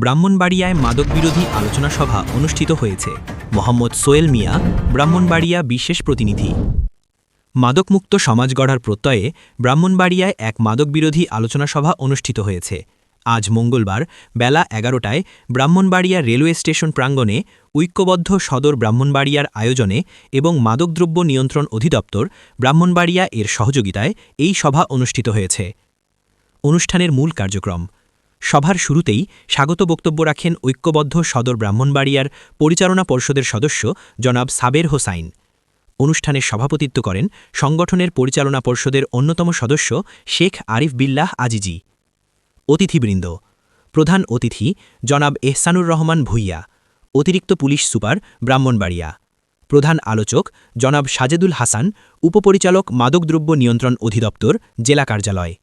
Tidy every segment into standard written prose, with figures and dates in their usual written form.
ব্রাহ্মণবাড়িয়ায় মাদকবিরোধী আলোচনা সভা অনুষ্ঠিত হয়েছে। মোহাম্মদ সোহেল মিয়া, ব্রাহ্মণবাড়িয়া বিশেষ প্রতিনিধি। মাদকমুক্ত সমাজ গড়ার প্রত্যয়ে ব্রাহ্মণবাড়িয়ায় এক মাদকবিরোধী আলোচনা সভা অনুষ্ঠিত হয়েছে। আজ মঙ্গলবার বেলা ১১টায় ব্রাহ্মণবাড়িয়া রেলওয়ে স্টেশন প্রাঙ্গণে ঐক্যবদ্ধ সদর ব্রাহ্মণবাড়িয়ার আয়োজনে এবং মাদকদ্রব্য নিয়ন্ত্রণ অধিদপ্তর ব্রাহ্মণবাড়িয়া এর সহযোগিতায় এই সভা অনুষ্ঠিত হয়েছে। অনুষ্ঠানের মূল কার্যক্রম। সভার শুরুতেই স্বাগত বক্তব্য রাখেন ঐক্যবদ্ধ সদর ব্রাহ্মণবাড়িয়ার পরিচালনা পর্ষদের সদস্য জনাব সাবের হোসাইন। অনুষ্ঠানে সভাপতিত্ব করেন সংগঠনের পরিচালনা পর্ষদের অন্যতম সদস্য শেখ আরিফ বিল্লাহ আজিজি। অতিথিবৃন্দ: প্রধান অতিথি জনাব এহসানুর রহমান ভূঁইয়া, অতিরিক্ত পুলিশ সুপার ব্রাহ্মণবাড়িয়া। প্রধান আলোচক জনাব সাজেদুল হাসান, উপপরিচালক মাদকদ্রব্য নিয়ন্ত্রণ অধিদপ্তর, জেলা কার্যালয়।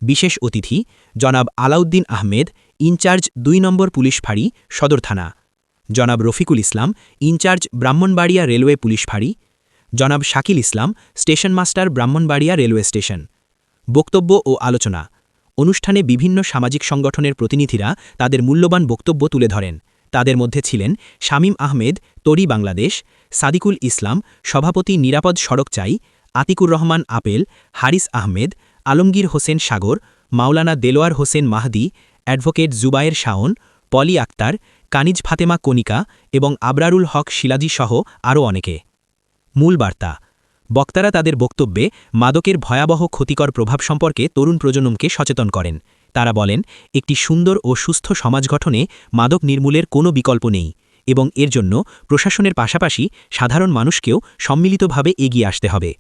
বিশেষ অতিথি জনাব Alauddin Ahmed, in charge ২ number police ফাঁড়ি, সদর থানা। জনাব Rafiqul Islam, in charge Brahmanbaria railway police ফাঁড়ি। জনাব Shakil Islam, station master Brahmanbaria railway station. বক্তব্য ও আলোচনা। অনুষ্ঠানে বিভিন্ন সামাজিক সংগঠনের প্রতিনিধিরা তাদের মূল্যবান বক্তব্য তুলে ধরেন। তাদের মধ্যে ছিলেন শামীম আহমেদ, তরি বাংলাদেশ; সাদিকুল ইসলাম, সভাপতি নিরাপদ সড়ক চাই; আতিকুর রহমান আপেল; হারিস আহমেদ; আলমগীর হোসেন সাগর; মাওলানা দেলোয়ার হোসেন মাহদি; অ্যাডভোকেট জুবায়ের শাওন; পলি আক্তার; কানিজ ফাতেমা কণিকা এবং আবরারুল হক শিলাজি সহ আরও অনেকে। মূল বার্তা: বক্তারা তাদের বক্তব্যে মাদকের ভয়াবহ ক্ষতিকর প্রভাব সম্পর্কে তরুণ প্রজন্মকে সচেতন করেন। তারা বলেন, একটি সুন্দর ও সুস্থ সমাজ গঠনে মাদক নির্মূলের কোনো বিকল্প নেই এবং এর জন্য প্রশাসনের পাশাপাশি সাধারণ মানুষকেও সম্মিলিতভাবে এগিয়ে আসতে হবে।